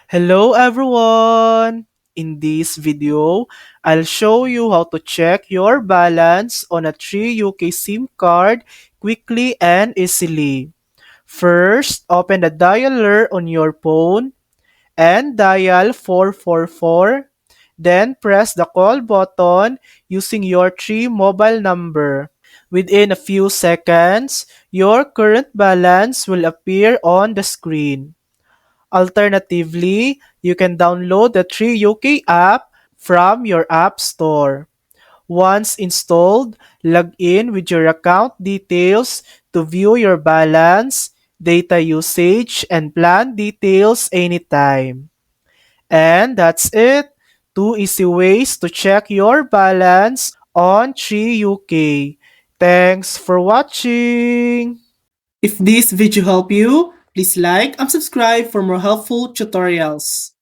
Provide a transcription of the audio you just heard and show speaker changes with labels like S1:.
S1: Hello everyone! In this video, I'll show you how to check your balance on a 3UK SIM card quickly and easily. First, open the dialer on your phone and dial 444. Then press the call button using your 3 mobile number. Within a few seconds, your current balance will appear on the screen. Alternatively, you can download the 3UK app from your app store. Once installed, log in with your account details to view your balance, data usage, and plan details anytime. And that's it. Two easy ways to check your balance on 3UK. Thanks for watching! If this video helped you, please like and subscribe for more helpful tutorials.